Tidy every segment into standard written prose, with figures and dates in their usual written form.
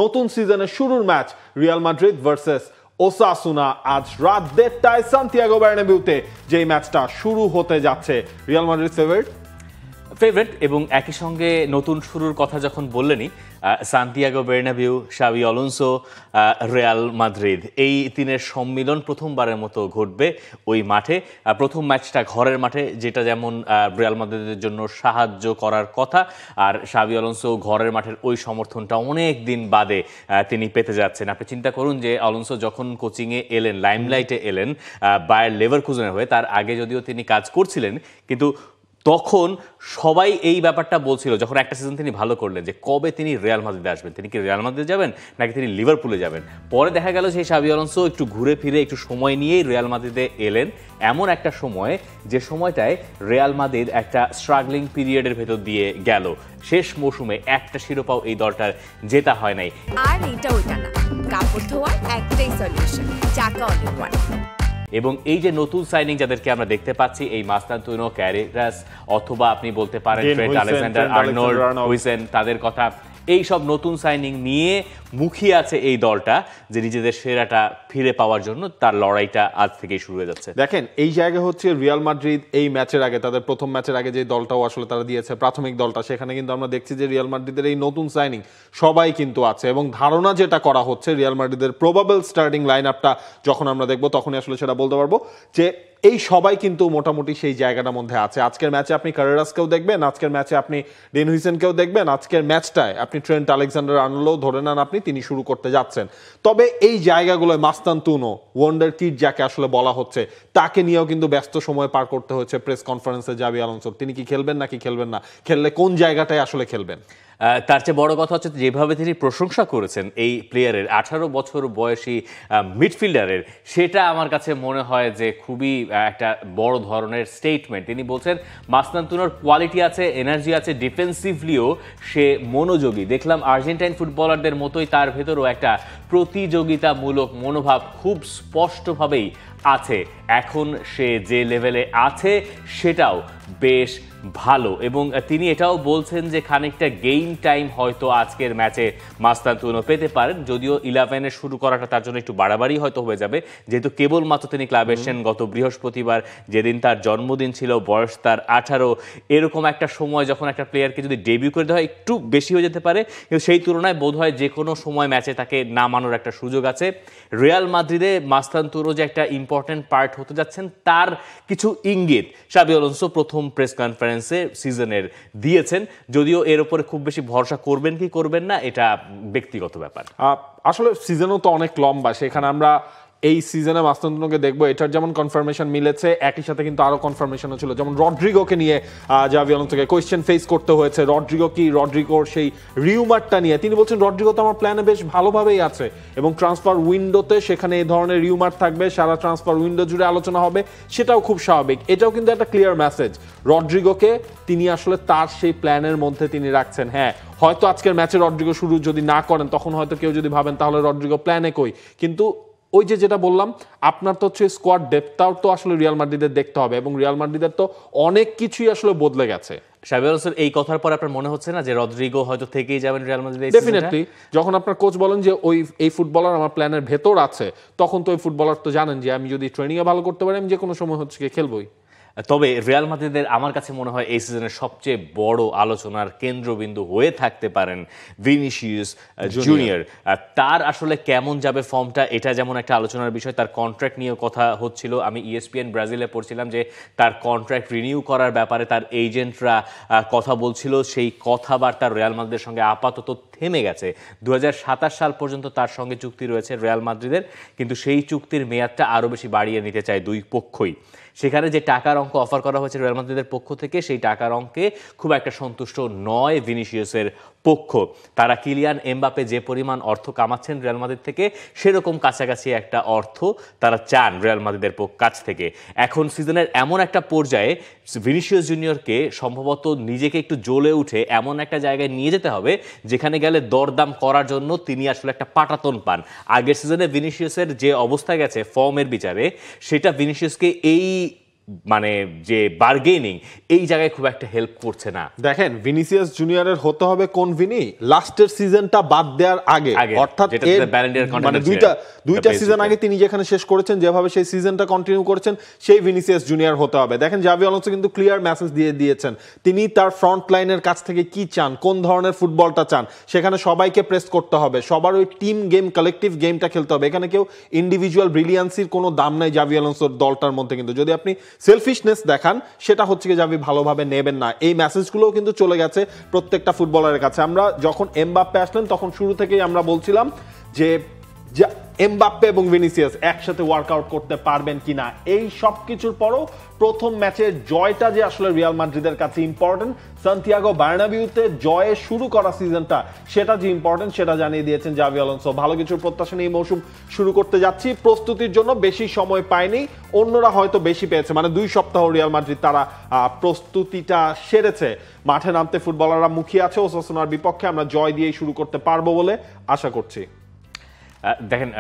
নতুন সিজনের শুরুর match Real Madrid versus Osasuna আজ রাত 1:30টায় সান্তিয়াগো বার্নাবিউতে যেই ম্যাচটা শুরু হতে যাচ্ছে। রিয়াল মাদ্রিদ ফেভারিট এবং একই সঙ্গে নতুন শুরুর কথা যখন বললেনই, Santiago বার্নাবিউ, Xavi Alonso, Real Madrid এই তিনের সম্মিলন প্রথমবারের মতো ঘটবে ওই মাঠে। প্রথম ম্যাচটা ঘরের মাঠে, যেটা যেমন রিয়াল মাদ্রিদের জন্য সাহায্য করার কথা, আর শাভি আলোনসো ঘরের মাঠের ওই সমর্থনটা অনেক দিন বাদে তিনি পেতে যাচ্ছেন। আপনি চিন্তা করুন যে আলোনসো যখন কোচিংয়ে এলেন, লাইমলাইটে এলেন বায়ার লেভারকুজেনের হয়ে, তার আগে যদিও তিনি কাজ করছিলেন, কিন্তু তখন সবাই এই ব্যাপারটা বলছিল যখন একটা সিজন তিনি ভালো করলেন যে কবে তিনি রিয়াল মাদ্রিদে আসবেন, তিনি কি রিয়াল মাদ্রিদে যাবেন নাকি তিনি লিভারপুলে যাবেন। পরে দেখা গেল সেই শাভি আলোনসো একটু ঘুরে ফিরে একটু সময় নিয়েই রিয়াল মাদ্রিদে এলেন, এমন একটা সময়ে যে সময়টায় রিয়াল মাদ্রিদ একটা স্ট্রাগলিং পিরিয়ডের ভেতর দিয়ে গেল। শেষ মৌসুমে একটা শিরোপাও এই দলটার জেতা হয় নাই। আর এটা ওইটা না, কাপড় ধোয়ার একটাই সলিউশন, চাকা অনেক ওয়ান। এবং এই যে নতুন সাইনিং যাদেরকে আমরা দেখতে পাচ্ছি, এই মাস্তানতুনো, ক্যারেরাস, অথবা আপনি বলতে পারেন ট্রেন্ট আলেকজান্ডার-আর্নল্ড, হুইসেন, তাদের কথা, এই সব নতুন সাইনিং নিয়ে মুখিয়ে আছে এই দলটা যে নিজেদের সেরাটা ফিরে পাওয়ার জন্য তার লড়াইটা আজ থেকেই শুরু হয়ে যাচ্ছে। দেখেন, এই জায়গা হচ্ছে রিয়াল মাদ্রিদ এই ম্যাচের আগে, তাদের প্রথম ম্যাচের আগে যে দলটাও আসলে তারা দিয়েছে, প্রাথমিক দলটা, সেখানে কিন্তু আমরা দেখছি যে রিয়াল মাদ্রিদের এই নতুন সাইনিং সবাই কিন্তু আছে, এবং ধারণা যেটা করা হচ্ছে রিয়াল মাদ্রিদের প্রবাবল স্টার্টিং লাইন আপটা যখন আমরা দেখবো তখনই আসলে সেটা বলতে পারবো যে এই সবাই কিন্তু মোটামুটি সেই জায়গাটার মধ্যে আছে। আজকের ম্যাচে আপনি কারেরাসকেও দেখবেন, আজকের ম্যাচে আপনি ডেন হুইসেনকেও দেখবেন, আজকের ম্যাচটায় আপনি ট্রেন্ট আলেকজান্ডার-আর্নল্ডও ধরে নেন আপনি, তিনি শুরু করতে যাচ্ছেন। তবে এই জায়গাগুলোয় মাস্তানতুনো, ওয়ান্ডার কিড যাকে আসলে বলা হচ্ছে, তাকে নিয়েও কিন্তু ব্যস্ত সময় পার করতে হচ্ছে প্রেস কনফারেন্সে জাভি আলোনসো। তিনি কি খেলবেন নাকি খেলবেন না, খেললে কোন জায়গাটায় আসলে খেলবেন। তার চেয়ে বড় কথা হচ্ছে যেভাবে তিনি প্রশংসা করেছেন এই প্লেয়ারের, 18 বছর বয়সী মিডফিল্ডারের, সেটা আমার কাছে মনে হয় যে খুবই একটা বড় ধরনের স্টেটমেন্ট। তিনি বলছেন মাস্তানতুনোর কোয়ালিটি আছে, এনার্জি আছে, ডিফেন্সিভলিও সে মনোযোগী। দেখলাম আর্জেন্টাইন ফুটবলারদের মতোই তার ভেতরও একটা প্রতিযোগিতামূলক মনোভাব খুব স্পষ্টভাবেই আছে। এখন সে যে লেভেলে আছে সেটাও বেশ ভালো, এবং তিনি এটাও বলছেন যে খানিকটা গেইম টাইম হয়তো আজকের ম্যাচে মাস্তানতুনো পেতে পারেন, যদিও 11-এ শুরু করাটা তার জন্য একটু বাড়াবাড়ি হয়তো হয়ে যাবে, যেহেতু কেবলমাত্র তিনি ক্লাবে এসেছেন গত বৃহস্পতিবার, যেদিন তার জন্মদিন ছিল, বয়স তার 18। এরকম একটা সময় যখন একটা প্লেয়ারকে যদি ডেবিউ করে দেওয়া হয় একটু বেশি হয়ে যেতে পারে, কিন্তু সেই তুলনায় বোধ হয় যে কোনো সময় ম্যাচে তাকে নামানোর একটা সুযোগ আছে। রিয়াল মাদ্রিদে মাস্তানতুনো যে একটা ইম্পর্টেন্ট পার্ট হতে যাচ্ছেন তার কিছু ইঙ্গিত শাভি আলোনসো প্রথম প্রেস কনফারেন্সে সিজনের দিয়েছেন, যদিও এর উপরে খুব বেশি ভরসা করবেন কি করবেন না এটা ব্যক্তিগত ব্যাপার। আসলে সিজনও তো অনেক লম্বা, সেখানে আমরা এই সিজনে মাস্তানতুনোকে দেখবো, এটার যেমন কনফার্মেশন মিলেছে, একই সাথে কিন্তু আরো কনফার্মেশনও ছিল, যেমন রড্রিগোকে নিয়ে জাভি আলোনসোকে কোয়েশ্চেন ফেস করতে হয়েছে। রড্রিগোর সেই রিউমারটা নিয়ে তিনি বলছেন রড্রিগো তো আমার প্ল্যানে বেশ ভালোভাবেই আছে, এবং ট্রান্সফার উইন্ডোতে সেখানে এই ধরনের রিউমার থাকবে, সারা ট্রান্সফার উইন্ডো জুড়ে আলোচনা হবে, সেটাও খুব স্বাভাবিক। এটাও কিন্তু একটা ক্লিয়ার মেসেজ রড্রিগোকে তিনি আসলে তার সেই প্ল্যানের মধ্যে তিনি রাখছেন। হ্যাঁ, হয়তো আজকের ম্যাচে রড্রিগো শুরু যদি না করেন তখন হয়তো কেউ যদি ভাবেন তাহলে রড্রিগো প্ল্যানে কই, কিন্তু ওই যেটা বললাম, আপনার তো হচ্ছে স্কোয়াড ডেপথটাও তো আসলে রিয়াল মাদ্রিদের দেখতে হবে, এবং রিয়াল মাদ্রিদের তো অনেক কিছুই আসলে বদলে গেছে। শাভি আলোনসোর এই কথার পর আপনার মনে হচ্ছে না যে রড্রিগো হয়তো থেকেই যাবেন রিয়াল মাদ্রিদে? ডেফিনেটলি, যখন আপনার কোচ বলেন যে এই ফুটবলার আমার প্ল্যানের ভেতর আছে, তখন তো ওই ফুটবলার তো জানেন যে আমি যদি ট্রেনিংয়ে ভালো করতে পারি আমি যে কোনো সময় হচ্ছে খেলবই। তবে রিয়াল মাদ্রিদের আমার কাছে মনে হয় এই সিজনের সবচেয়ে বড় আলোচনার কেন্দ্রবিন্দু হয়ে থাকতে পারেন ভিনিসিয়াস জুনিয়র। তার আসলে কেমন যাবে ফর্মটা, এটা যেমন একটা আলোচনার বিষয়। তার কন্ট্রাক্ট নিয়েও কথা হচ্ছিল, আমি ESPN ব্রাজিলে পড়ছিলাম যে তার কন্ট্রাক্ট রিনিউ করার ব্যাপারে তার এজেন্টরা কথা বলছিল, সেই কথাবার্তা রিয়াল মাদ্রিদের সঙ্গে আপাতত থেমে গেছে। 2027 সাল পর্যন্ত তার সঙ্গে চুক্তি রয়েছে রিয়াল মাদ্রিদের, কিন্তু সেই চুক্তির মেয়াদটা আরও বেশি বাড়িয়ে নিতে চায় দুই পক্ষই। সেখানে যে টাকার অঙ্ক অফার করা হয়েছে রিয়াল মাদ্রিদের পক্ষ থেকে, সেই টাকার অঙ্কে খুব একটা সন্তুষ্ট নয় ভিনিসিয়াসের পক্ষ। তারা কিলিয়ান এমবাপে যে পরিমাণ অর্থ কামাচ্ছেন রিয়াল মাদ্রিদ থেকে, সেরকম কাছাকাছি একটা অর্থ তারা চান রিয়াল মাদ্রিদের কাছ থেকে। এখন সিজনের এমন একটা পর্যায়ে ভিনিসিয়াস জুনিয়রকে সম্ভবত নিজেকে একটু জ্বলে উঠে এমন একটা জায়গায় নিয়ে যেতে হবে যেখানে গেলে দরদাম করার জন্য তিনি আসলে একটা পাটাতন পান। আগের সিজনে ভিনিসিয়াসের যে অবস্থা গেছে ফর্মের বিচারে, সেটা ভিনিসিয়াসকে এই মানে যে বার্গেনিং এই জায়গায় খুব একটা হেল্প করছে না। দেখেন ভিনিসিয়াস জুনিয়রের হতে হবে কোন ভিনি লাস্টের সিজনটা বাদ দেওয়ার আগে, অর্থাৎ মানে দুইটা সিজন আগে তিনি যেখানে শেষ করেছেন, যেভাবে সেই সিজনটা কন্টিনিউ করেছেন, সেই ভিনিসিয়াস জুনিয়র হতে হবে। দেখেন জাভি আলোনসো কিন্তু ক্লিয়ার মেসেজ দিয়ে দিয়েছেন তিনি তার ফ্রন্ট লাইনের কাছ থেকে কি চান, কোন ধরনের ফুটবলটা চান। সেখানে সবাইকে প্রেস করতে হবে, সবার ওই টিম গেম কালেকটিভ গেমটা খেলতে হবে। এখানে কেউ ইন্ডিভিজুয়াল ব্রিলিয়ান্সির কোনো দাম নাই জাভি আলোনসোর দলটার মধ্যে। কিন্তু যদি আপনি সেলফিশনেস দেখান সেটা হচ্ছে কি জাভি ভালোভাবে নেবেন না। এই মেসেজগুলোও কিন্তু চলে গেছে প্রত্যেকটা ফুটবলারের কাছে। আমরা যখন এমবাপ্পে আসলেন তখন শুরু থেকেই আমরা বলছিলাম যে এমবাপ্পে এবং ভিনিসিয়াস একসাথে ওয়ার্কআউট করতে পারবেন কিনা। এই সব কিছুর পরও প্রথম ম্যাচের জয়টা যে আসলে রিয়াল মাদ্রিদের কাছে ইম্পর্টেন্ট, সান্তিয়াগো বার্নাবিউতে জয়ে শুরু করা সিজনটা সেটা যে ইম্পর্টেন্ট সেটা জানিয়ে দিয়েছেন জাভি আলোনসো। ভালো কিছুর প্রত্যাশা নিয়ে মৌসুম শুরু করতে যাচ্ছি, প্রস্তুতির জন্য বেশি সময় পায়নি, অন্যরা হয়তো বেশি পেয়েছে। মানে 2 সপ্তাহ রিয়াল মাদ্রিদ তারা প্রস্তুতিটা সেরেছে। মাঠে নামতে ফুটবলাররা মুখিয়ে আছে ওসাসুনার বিপক্ষে। আমরা জয় দিয়েই শুরু করতে পারবো বলে আশা করছি। দেখেন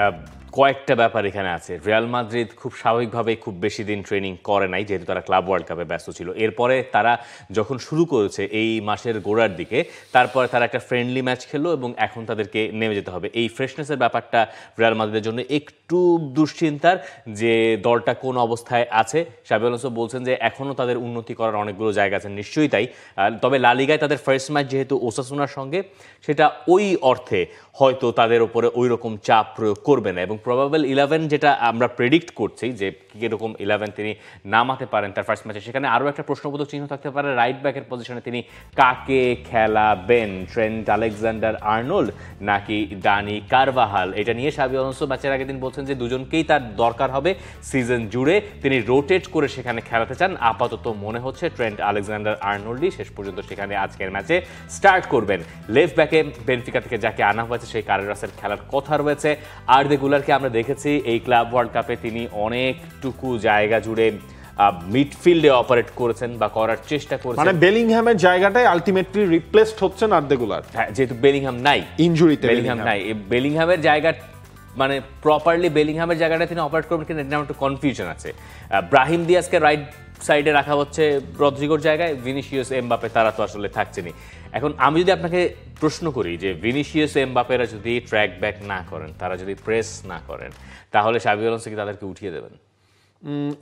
কয়েকটা ব্যাপার এখানে আছে। রিয়াল মাদ্রিদ খুব স্বাভাবিকভাবে খুব বেশি দিন ট্রেনিং করে নাই, যেহেতু তারা ক্লাব ওয়ার্ল্ড কাপে ব্যস্ত ছিল। এরপরে তারা যখন শুরু করেছে এই মাসের গোড়ার দিকে, তারপরে তারা একটা ফ্রেন্ডলি ম্যাচ খেললো এবং এখন তাদেরকে নেমে যেতে হবে। এই ফ্রেশনেসের ব্যাপারটা রিয়াল মাদ্রিদের জন্য একটু দুশ্চিন্তার, যে দলটা কোন অবস্থায় আছে। জাভি আলোনসো বলছেন যে এখনও তাদের উন্নতি করার অনেকগুলো জায়গা আছে, নিশ্চয়ই তাই। তবে লা লিগায় তাদের ফার্স্ট ম্যাচ যেহেতু ওসাসুনার সঙ্গে, সেটা ওই অর্থে হয়তো তাদের উপরে ওই রকম চাপ প্রয়োগ করবে না। এবং প্রবাবল 11 যেটা আমরা প্রেডিক্ট করছি যে কীরকম 11 তিনি নামাতে পারেন তার ফার্স্ট ম্যাচে, সেখানে আরও একটা প্রশ্নবোধক চিহ্ন থাকতে পারে রাইট ব্যাকের পজিশনে তিনি কাকে খেলাবেন, ট্রেন্ট আলেকজান্ডার আর্নল্ড নাকি ডানি কারভাহাল। এটা নিয়ে জাভি আলোনসো ম্যাচের আগের দিন বলছেন যে দুজনকেই তার দরকার হবে সিজন জুড়ে, তিনি রোটেট করে সেখানে খেলাতে চান। আপাতত মনে হচ্ছে ট্রেন্ট আলেকজান্ডার আর্নল্ডই শেষ পর্যন্ত সেখানে আজকের ম্যাচে স্টার্ট করবেন। লেফট ব্যাকে বেনফিকা থেকে যাকে আনা হয়েছে সেই কারেরাসের খেলার কথা রয়েছে। আর্দে গুলারকে আমরা দেখেছি এই ক্লাব ওয়ার্ল্ড কাপে তিনি অনেকটুকু জায়গা জুড়ে মিডফিল্ডে অপারেট করেছেন বা করার চেষ্টা করেছেন। মানে বেলিংহ্যামের জায়গাটাই আলটিমেটলি রিপ্লেসড হচ্ছেন আর্দে গুলার। হ্যাঁ, যেহেতু বেলিংহ্যাম নাই, ইনজুরিতে বেলিংহ্যাম নাই, এই বেলিংহ্যামের জায়গা মানে প্রপারলি বেলিংহ্যামের জায়গাটা তিনি অপারেট করবেন কিনা এটা একটু কনফিউশন আছে। ব্রাহিম দিয়াজকে রাইট সাইডে রাখা হচ্ছে রদ্রিগোর জায়গায়, ভিনিসিয়াস এমবাপে তারা তো আসলে থাকছেনই। এখন আমি যদি আপনাকে প্রশ্ন করি যে ভিনিসিয়াস এমবাপেরা যদি ট্র্যাক ব্যাক না করেন, তারা যদি প্রেস না করেন, তাহলে জাভি আলোনসো কি তাদেরকে উঠিয়ে দেবেন?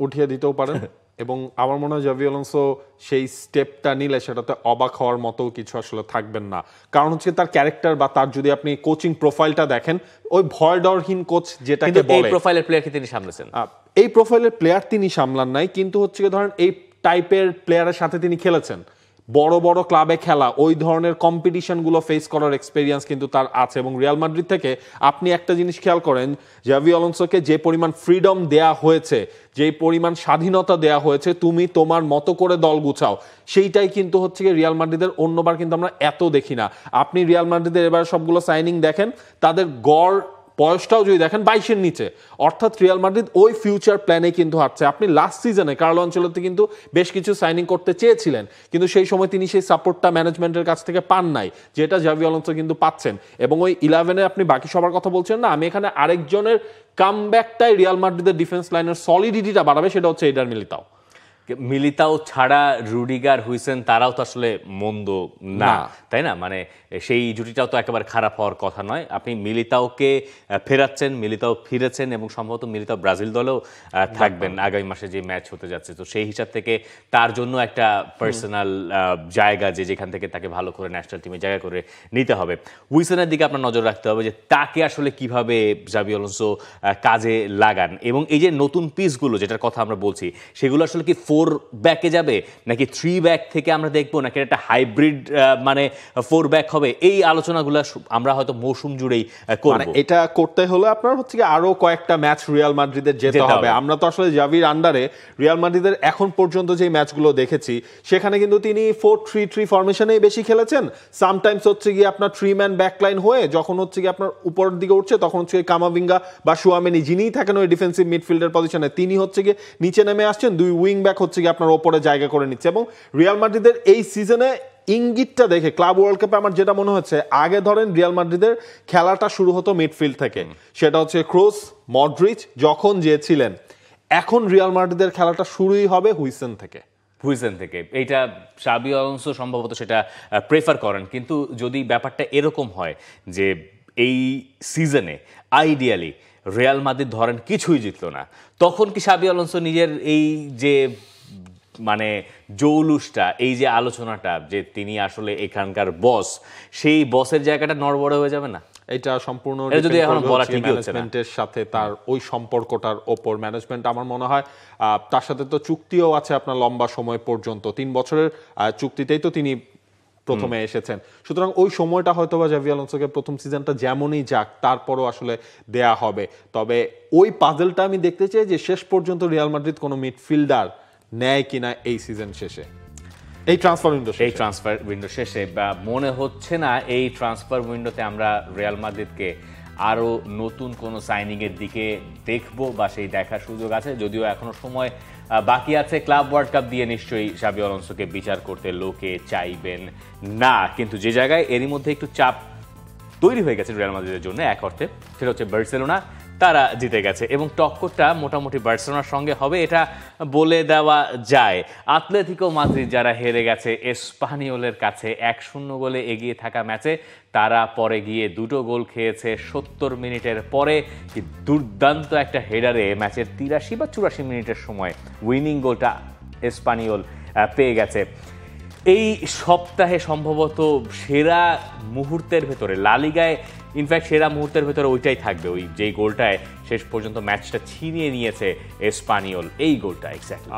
উঠিয়ে দিতেও পারেন। এবং আমার মনে হয় জাভি আলোনসো সেই স্টেপটা নিলে সেটাতে অবাক হওয়ার মতো কিছু আসলে থাকবেন না। কারণ হচ্ছে তার ক্যারেক্টার বা তার যদি আপনি কোচিং প্রোফাইলটা দেখেন, ওই ভয়ডরহীন কোচ যেটাকে বলে, এই প্রোফাইলের প্লেয়ারকে তিনি সামলেছেন। এই প্রোফাইলের প্লেয়ার তিনি সামলান নাই, কিন্তু হচ্ছে ধরেন এই টাইপের প্লেয়ারের সাথে তিনি খেলেছেন। বড় বড় ক্লাবে খেলা, ওই ধরনের কম্পিটিশনগুলো ফেস করার এক্সপেরিয়েন্স কিন্তু তার আছে। এবং রিয়াল মাদ্রিদ থেকে আপনি একটা জিনিস খেয়াল করেন, জাভি আলোনসোকে যে পরিমাণ ফ্রিডম দেয়া হয়েছে, যে পরিমাণ স্বাধীনতা দেয়া হয়েছে, তুমি তোমার মতো করে দল গুছাও, সেইটাই কিন্তু হচ্ছে কি রিয়াল মাদ্রিদের অন্যবার কিন্তু আমরা এত দেখি না। আপনি রিয়াল মাদ্রিদের এবার সবগুলো সাইনিং দেখেন, তাদের গড় বয়সটাও যদি দেখেন 22-এর নিচে, অর্থাৎ রিয়াল মাদ্রিদ ওই ফিউচার প্ল্যানে কিন্তু হাঁটছে। আপনি লাস্ট সিজনে কার্লো আনচেলত্তি কিন্তু বেশ কিছু সাইনিং করতে চেয়েছিলেন, কিন্তু সেই সময় তিনি সেই সাপোর্টটা ম্যানেজমেন্টের কাছ থেকে পান নাই, যেটা জাভি আলোনসো কিন্তু পাচ্ছেন। এবং ওই 11-এ আপনি বাকি সবার কথা বলছেন না, আমি এখানে আরেকজনের কামব্যাকটাই রিয়াল মাদ্রিদের ডিফেন্স লাইনের সলিডিটিটা বাড়াবে, সেটা হচ্ছে এডার মিলিতাও। মিলিতাও ছাড়া রুডিগার, হুইসেন তারাও তো আসলে মন্দ না, তাই না? মানে সেই জুটিটাও তো একেবারে খারাপ হওয়ার কথা নয়। আপনি মিলিতাওকে ফেরাচ্ছেন, মিলিতাও ফিরেছেন এবং সম্ভবত মিলিতাও ব্রাজিল দলেও থাকবেন আগামী মাসে যে ম্যাচ হতে যাচ্ছে। তো সেই হিসাব থেকে তার জন্য একটা পার্সোনাল জায়গা, যে যেখান থেকে তাকে ভালো করে ন্যাশনাল টিমে জায়গা করে নিতে হবে। হুইসেনের দিকে আপনার নজর রাখতে হবে যে তাকে আসলে কিভাবে জাভি আলোনসো কাজে লাগান। এবং এই যে নতুন পিসগুলো যেটার কথা আমরা বলছি, সেগুলো আসলে কি 4 ব্যাকে যাবে নাকি 3 ব্যাক থেকে আমরা দেখবো, নাকি একটা হাইব্রিড মানে 4 ব্যাক হবে? এই আলোচনাগুলো আমরা হয়তো মৌসুম জুড়েই করব। এটা করতে হলে আপনার হচ্ছে কি আরো কয়েকটা ম্যাচ রিয়াল মাদ্রিদের যেতে হবে। আমরা তো আসলে জাভির আন্ডারে রিয়াল মাদ্রিদের এখন পর্যন্ত যে ম্যাচগুলো দেখেছি, সেখানে কিন্তু তিনি 4-3-3 ফরমেশনেই বেশি খেলেছেন। সামটাইমস হচ্ছে কি আপনার 3 ম্যান ব্যাকলাইন হয়ে যখন হচ্ছে কি আপনার উপরের দিকে উঠছে, তখন হচ্ছে কামাভিঙ্গা বা শুয়ামেনি যিনিই থাকেন ওই ডিফেন্সিভ মিডফিল্ডার পজিশনে, তিনি হচ্ছে কি নিচে নেমে আসছেন, 2 উইং ব্যাক হচ্ছে কি আপনার ওপরে জায়গা করে নিচ্ছে। এবং রিয়াল মাদ্রিদের এই সিজনে ইঙ্গিতটা দেখে ক্লাব ওয়ার্ল্ড কাপে আমার যেটা মনে হচ্ছে, আগে ধরেন রিয়াল মাদ্রিদের খেলাটা শুরু হতো মিডফিল্ড থেকে, সেটা হচ্ছে ক্রুস, মডরিচ যখন যে ছিলেন, এখন রিয়াল মাদ্রিদের খেলাটা শুরুই হবে হুইসেন থেকে। এইটা শাবি আলোনসো সম্ভবত সেটা প্রেফার করেন, কিন্তু যদি ব্যাপারটা এরকম হয় যে এই সিজনে আইডিয়ালি রিয়াল মাদ্রিদ ধরেন কিছুই জিতলো না, তখন কি শাবি আলোনসো নিজের এই যে মানে জৌলুসটা, এই যে আলোচনাটা যে তিনি আসলে এখানকার বস, সেই বসের জায়গাটা নড়বড়ে হয়ে যাবে না? এটা সম্পূর্ণ যদি এখন বলা ঠিকই হচ্ছে না। ম্যানেজমেন্টের সাথে তার ওই সম্পর্কটার ওপর। ম্যানেজমেন্ট আমার মনে হয় তার সাথে তো চুক্তিও আছে আপনার লম্বা সময় পর্যন্ত, 3 বছরের চুক্তিতেই তো তিনি প্রথমে এসেছেন। সুতরাং ওই সময়টা হয়তো বা জাভি আলোনসোকে প্রথম সিজনটা যেমনই যাক তারপরও আসলে দেয়া হবে। তবে ওই পাজলটা আমি দেখতে চাই যে শেষ পর্যন্ত রিয়াল মাদ্রিদ কোনো মিডফিল্ডার নেয় কিনা এই সিজন শেষে, এই ট্রান্সফার উইন্ডো শেষে। বা মনে হচ্ছে না এই ট্রান্সফার উইন্ডোতে আমরা রিয়াল মাদ্রিদকে আরও নতুন কোনো সাইনিংয়ের দিকে দেখব বা সেই দেখার সুযোগ আছে, যদিও এখনো সময় বাকি আছে। ক্লাব ওয়ার্ল্ড কাপ দিয়ে নিশ্চয়ই শাবি আলোনসোকে বিচার করতে লোকে চাইবেন না, কিন্তু যে জায়গায় এরই মধ্যে একটু চাপ তৈরি হয়ে গেছে রিয়াল মাদ্রিদের জন্য এক অর্থে, সেটা হচ্ছে বার্সেলোনা। তারা জিতে গেছে এবং টক্করটা মোটামুটি বার্সেলোনার সঙ্গে হবে এটা বলে দেওয়া যায়। আতলেতিকো মাদ্রিদ যারা হেরে গেছে এসপানিওলের কাছে 1-0 গোলে এগিয়ে থাকা ম্যাচে, তারা পরে গিয়ে 2 গোল খেয়েছে 70 মিনিটের পরে। কি দুর্দান্ত একটা হেডারে ম্যাচের 83 বা 84 মিনিটের সময় উইনিং গোলটা এসপানিওল পেয়ে গেছে। এই সপ্তাহে সম্ভবত সেরা মুহূর্তের ভেতরে লা লিগায়, ইনফ্যাক্ট সেরা মুহূর্তের ভেতরে ওইটাই থাকবে, ওই যেই গোলটায় শেষ পর্যন্ত ম্যাচটা ছিনিয়ে নিয়েছে এসপানিওল, এই গোলটা এক্স্যাক্টলি।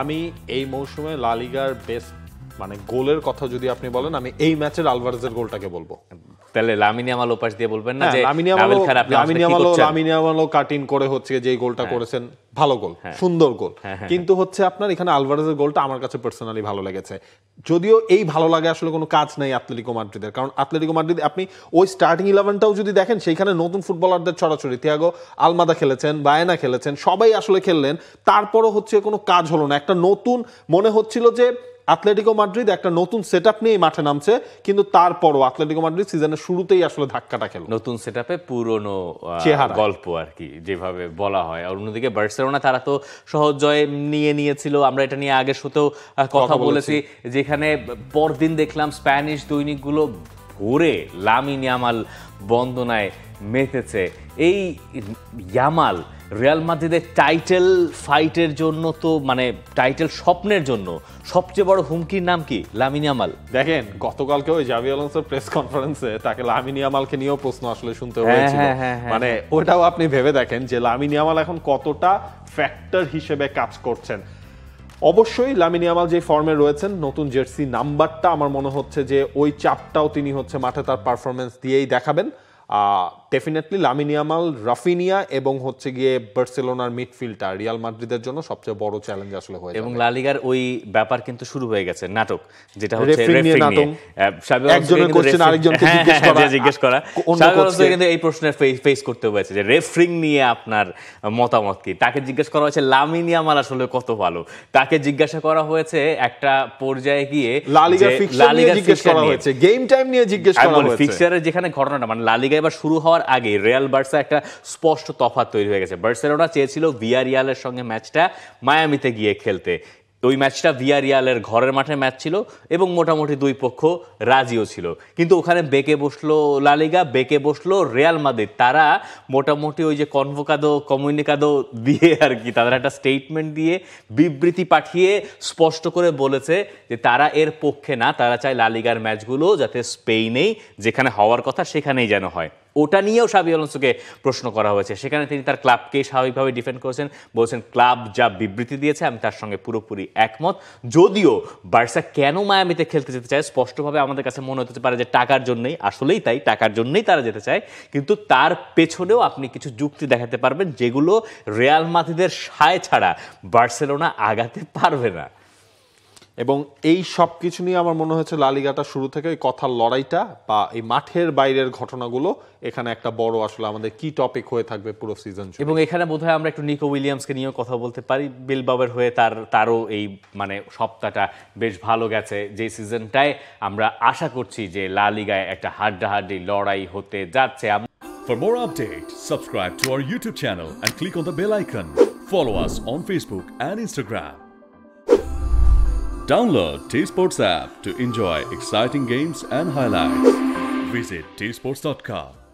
আমি এই মৌসুমে লা লিগার বেস্ট মানে গোলের কথা যদি আপনি বলেন, আমি এই ম্যাচের আলভারেজের গোলটাকে বলবো। তাহলে লামিন ইয়ামাল ওপাশ দিয়ে বলবেন না যে লামিন ইয়ামালও কাটিং করে হচ্ছে যে গোলটা করেছেন, ভালো গোল, সুন্দর গোল, কিন্তু হচ্ছে আপনার এখানে আলভারেজের গোলটা আমার কাছে পার্সোনালি ভালো লেগেছে। যদিও এই ভালো লাগে আসলে কোনো কাজ নাই আতলেতিকো মাদ্রিদের, কারণ আতলেতিকো মাদ্রিদ আপনি ওই স্টার্টিং 11টাও যদি দেখেন, সেইখানে নতুন ফুটবলারদের ছড়াছড়ি, থিয়াগো আলমাদা খেলেছেন, বায়েনা খেলেছেন, সবাই আসলে খেললেন, তারপরও হচ্ছে কোনো কাজ হলো না। একটা নতুন মনে হচ্ছিল যে আতলেতিকো মাদ্রিদ একটা নতুন সেটআপ নিয়ে মাঠে নামছে, কিন্তু তারপরও আতলেতিকো মাদ্রিদ সিজনের শুরুতেই আসলে ধাক্কাটা খেলো নতুন সেটআপে, পুরনো চেহারা, গল্প আর কি যেভাবে বলা হয়। আর অন্যদিকে বার্সেলোনা তারা তো সহজ জয় নিয়েছিল, আমরা এটা নিয়ে আগের শোতেও কথা বলেছি, যেখানে পরদিন দেখলাম স্প্যানিশ দৈনিকগুলো ভরে লামিন ইয়ামাল বন্দনায় মেতেছে। এই ইয়ামাল রিয়াল মাদ্রিদের টাইটেল ফাইটের জন্য তো মানে টাইটেল স্বপ্নের জন্য সবচেয়ে বড় হুমকির নাম কি? Lamine Yamal. দেখেন গতকালকে ওই জাভি আলোনসোর প্রেস কনফারেন্সে তাকে লামিন ইয়ামালকে নিয়েও প্রশ্ন আসলে শুনতে হয়েছিল। মানে ওটাও আপনি ভেবে দেখেন যে লামিন ইয়ামাল এখন কতটা ফ্যাক্টর হিসেবে কাজ করছেন। অবশ্যই লামিন ইয়ামাল যে ফর্মে রয়েছেন, নতুন জার্সি নাম্বারটা আমার মনে হচ্ছে যে ওই চাপটাও তিনি হচ্ছে মাঠে তার পারফরমেন্স দিয়েই দেখাবেন। ডেফিনেটলি লামিন ইয়ামাল, রাফিনিয়া এবং হচ্ছে গিয়ে বার্সেলোনার মিডফিল্ডটা রিয়াল মাদ্রিদের জন্য সবচেয়ে বড় চ্যালেঞ্জ আসলে হয়ে যাবে। এবং লা লিগার ওই ব্যাপার কিন্তু শুরু হয়ে গেছে, নাটক, যেটা হচ্ছে রেফারিং নিয়ে। একজনের কোশ্চেন আরেকজনকে জিজ্ঞেস করা। কিন্তু এই প্রশ্নের ফেস করতে হয়েছে যে রেফারিং নিয়ে আপনার মতামত কি। তাকে জিজ্ঞেস করা হয়েছে লামিন ইয়ামাল আসলে কত ভালো, তাকে জিজ্ঞাসা করা হয়েছে একটা পর্যায়ে গিয়ে লা লিগার ফিক্সার নিয়ে জিজ্ঞেস করা হয়েছে, গেম টাইম নিয়ে জিজ্ঞেস করা হয়েছে। ফিক্সারের যেখানে ঘটনাটা মানে লা লিগা এবার শুরু হওয়ার আগে রিয়াল বার্সা একটা স্পষ্ট তফাৎ তৈরি হয়ে গেছে। বার্সেলোনা চেয়েছিল ভিয়ারিয়ালের সঙ্গে ম্যাচটা মায়ামিতে গিয়ে খেলতে, ওই ম্যাচটা ভিয়ারিয়ালের ঘরের মাঠে ম্যাচ ছিল এবং মোটামুটি দুই পক্ষ রাজিও ছিল, কিন্তু ওখানে বেঁকে বসলো লা লিগা, বেঁকে বসলো রিয়াল মাদ্রিদ। তারা মোটামুটি ওই যে কমিউনিকাদো দিয়ে আর কি, তাদের একটা স্টেটমেন্ট দিয়ে বিবৃতি পাঠিয়ে স্পষ্ট করে বলেছে যে তারা এর পক্ষে না, তারা চায় লা লিগার ম্যাচগুলো যাতে স্পেনেই যেখানে হওয়ার কথা সেখানেই যেন হয়। ওটা নিয়েও শাবি আলোনসোকে প্রশ্ন করা হয়েছে, সেখানে তিনি তার ক্লাবকে স্বাভাবিকভাবে ডিফেন্ড করেছেন, বলছেন ক্লাব যা বিবৃতি দিয়েছে আমি তার সঙ্গে পুরোপুরি একমত। যদিও বার্সা কেন মায়ামিতে খেলতে যেতে চায় স্পষ্টভাবে আমাদের কাছে মনে হতে পারে যে টাকার জন্যই, আসলেই তাই, টাকার জন্যই তারা যেতে চায়, কিন্তু তার পেছনেও আপনি কিছু যুক্তি দেখাতে পারবেন যেগুলো রিয়াল মাদ্রিদের সায় ছাড়া বার্সেলোনা আগাতে পারবে না। এবং এই সব কিছু নিয়ে আমার মনে হচ্ছে লা লিগাটা শুরু থেকে ওই কথার লড়াইটা বা এই মাঠের বাইরের ঘটনাগুলো এখানে একটা বড় আসলে আমাদের কি টপিক হয়ে থাকবে পুরো সিজন। এবং এখানে বোধহয় আমরা একটু নিকো উইলিয়ামসকে নিয়েও কথা বলতে পারি। বিলবাওয়ের হয়ে তারও এই মানে সপ্তাহটা বেশ ভালো গেছে, যে সিজনটায় আমরা আশা করছি যে লা লিগায় একটা হাড্ডাহাড্ডি লড়াই হতে যাচ্ছে। For more updates, subscribe to our YouTube channel and click on the bell icon. Follow us on Facebook and Instagram. Download T Sports app to enjoy exciting games and highlights. Visit tsports.com.